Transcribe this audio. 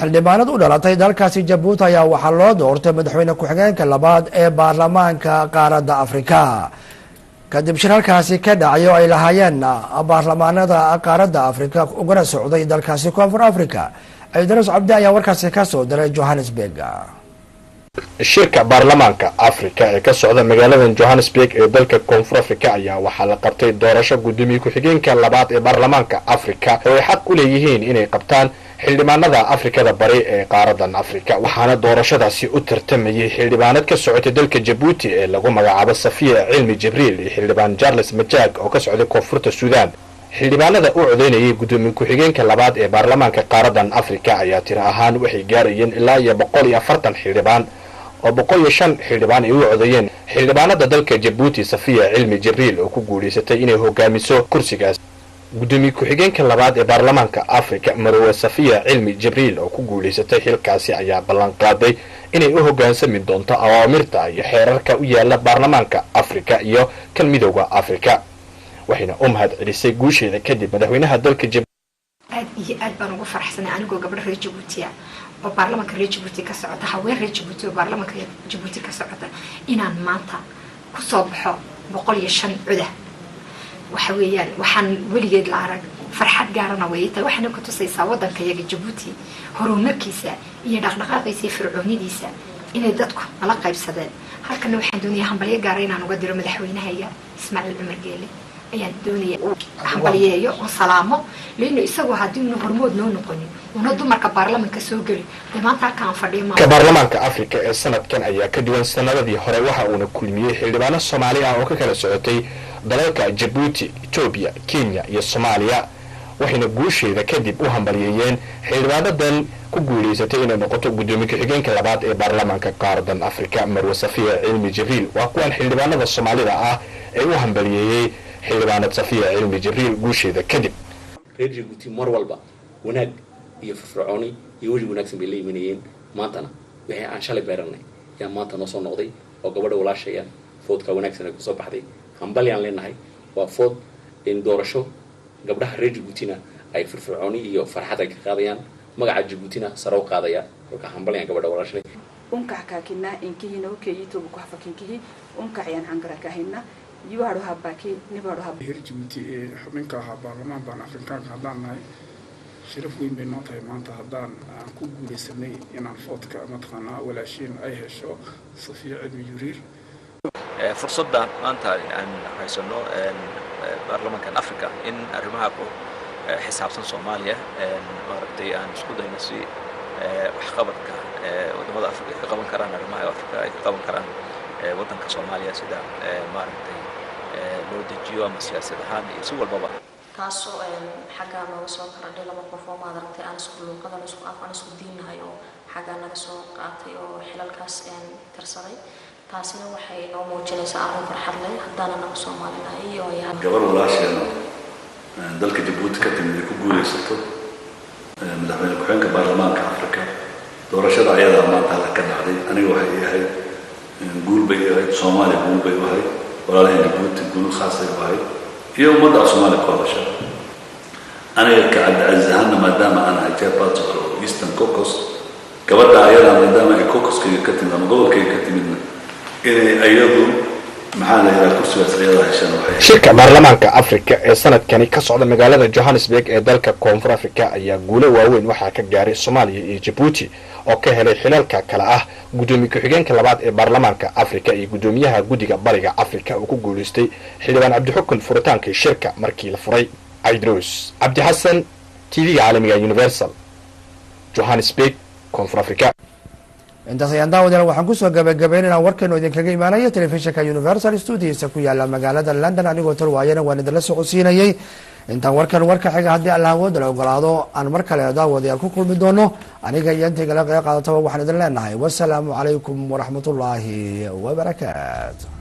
xildhibaanad u dhalatay dalkaasi Jabuuti ayaa waxaa loo doortay madaxweyne ku-xigeenka labaad ee baarlamaanka qaaradda Afrika kadib shirarkaasi ka dhacay oo ay lahaayeen baarlamaanada qaaradda Afrika ugana socday dalkaasi Koonfur Afrika. Idris Cabdi ayaa warkaasi ka soo diray Johannesburg. shirka baarlamaanka Afrika ee ka socda magaalada Johannesburg ee dalka Koonfur Afrika ayaa waxaa la qabtay doorasho gudoomiye ku-xigeenka labaad ee baarlamaanka Afrika oo ay xaq u leeyihiin inay qabtaan xildhibaanada Afrikada bari ee qaaradan Afrika. waxaana doorashadaasi u tartamayay xildhibaanad ka socotay dalka Djibouti ee lagu magacaabo Safiya Cilmi Jibriil iyo xildhibaan Charles Majak oo ka socday Koonfurta Suudaan. xildhibaanada u codeynayay gudoomiye ku-xigeenka labaad ee baarlamaanka qaaradan Afrika ayaa tiro ahaan waxay gaarayeen ilaa 140 xildhibaan oo 105 xildhibaan ay u codeeyeen xildhibaanada dalka Djibouti Safiya Cilmi Jibriil oo ku guuleysatay inay hogaamiso kursigaas. gudoomiye ku-xigeenka labaad ee baarlamaanka Afrika Marwe Safiya Cilmi Jibriil oo ku guuleysatay xilkaasi ayaa ballan qaaday inay u hogaansami doonto awaamirta iyo xeerarka u yaala baarlamaanka Afrika iyo kan midowga Afrika. waxayna mahad celisay guusheeda kadib madaxweynaha dalka aad baan ugu faraxsanahay anigoo gabadha reer Djibouti oo baarlamaanka reer Djibouti ka socota haween reer Djibouti oo baarlamaanka Djibouti ka socota inaan maanta ku soo baxo 105 cuda waxa weeyaan waxaan weligeed la arag farxad gaarana weeyta waxaana ku tusaysaa wadanka yaga Djibouti horumarkiisa iyo dhaqdhaqaaqiisa fircoonidiisa inay dadku la qaybsadeen halkan waxaan doonayaa hambalyo gaar ah inaan uga diro madaxweynaha Ismaaciil Cumar Geele ayaan doonaya hambalyeeyo oo salaamo leeyno isagu hadii uu hormood noo noqonin una dumarka baarlamaanka soo gali maanta ka fadhiyo ka baarlamaanka Afrika ee sanadkan ayaa ka duwan sanadadii hore waxa uu kulmiyay xildhibaano Soomaali ah oo ka kala socotay dalalka Djibouti, Ethiopia, Kenya iyo Soomaaliya. waxayna guusheeda kadib u hambalyeeyeen xildhibaanadan ku guuleysatay inay noqoto gudoomiye ku-xigeenka labaad ee baarlamaanka qaaradan Afrika Marwe Safiya Cilmi Jibriil. waa kuwan xildhibaanada Soomaalida ah ee u hambalyeeyay xildhibaanad Safiya Cilmi Jibriil guusheeda kadib. reer Djibouti mar walba wanaag iyo firfircooni iyo wajhi wanaagsan bay leeyihiin maantana wixii aan shalay beeranay yaa maanta noo soo noqday oo gabadha walaashaya foodka wanaagsan ay ku soo baxday hambalyaan leenahay waa food in doorasho gabdhaha reer Djiboutina ay firfircooni iyo farxad ay ka qaadayaan magaca Djiboutina sare u qaadaya marka hambalyaan gabadha walaashay unka kaakina inkihina oo keeyito ku hafakinkihi unka ayaan hangara kahina يوارو هباكي نبارو هب. هير جبتي حبين كها برلمان بان أفريقيا هدان ناي شرف وين بيناتها مانتا هدان كوجو لسني ينام فوت كمتخنا ولا شيء أي هالشو صفية علمي جرير. فرصة مانتا أن حيسنو برلمان كان أفريقيا إن أرماكو حساب سن صوماليا مارتي أن سكودا ينسي وحقبتك ودمada أفريقيا قبل كران أرماها أفريقيا قبل كران ودنك صوماليا سيدا مارتي loo dejiyo ama siyaasad ahaan iyo si walbaba taasoo xagga loo soo kordhay laba qof oo maadartay aan isku luqadan isku aqoon isku diinahay oo xagga naga soo qaatay oo xilalkaas tirsaday taasina waxay noo muujinaysaa arrin farxad leh haddana naga Soomaalinahay iyo yahay gabar walaashayna dalka Djibouti ka timid ku guuleysato madaxweyne ku-xigeenka baarlamaanka Afrika doorashada ayada maanta la ka dhacday aniga waxay yahay guul bay ahayd Soomaaliya guul bay ahayd ولا Djibouti guul khaas ah waay iyo umada Soomaaliya ku hadasha aniga ka cadcazahana maadaama ana jabat Eastern Caucasus gabadha ayada maadaama ay Caucasus ka timid ama gobolka ka timid inay ayadu maxaa la yiraahdaa kursigaas ayada heshaan waxay shirka baarlamaanka Afrika ee sanadkani ka socda magaalada Johannesburg ee dalka Koonfur Afrika ayaa guulo waaweyn waxa ka gaaray Soomaaliya iyo Djibouti oo ka helay xilalka kala ah gudoomiye ku-xigeenka labaad ee baarlamaanka Afrika iyo gudoomiyaha gudiga bariga Afrika oo ku guuleystay xildhibaan Cabdixukun furitaanka shirka markii la furay. Idris Cabdi Xasan TV caalamiga Universal Johannesburg Koonfur Afrika. intaas ayaan daawadana waxaan ku soo gabagabeynaa warkeenu idinkaga imaanaya telefishinka Universal Studios ku yaala magaalada London anigoo tarwaayana waan idin la socodsiinayay intaan warkan warka xiga haddii Allah wada la ogolaado aan mar kale daawadayaal ku kulmi doono aniga iyo inta kala qeyb qaadata waxaan idin leenahay wassalaamu calaykum waraxmatullaahi wabarakaatuh.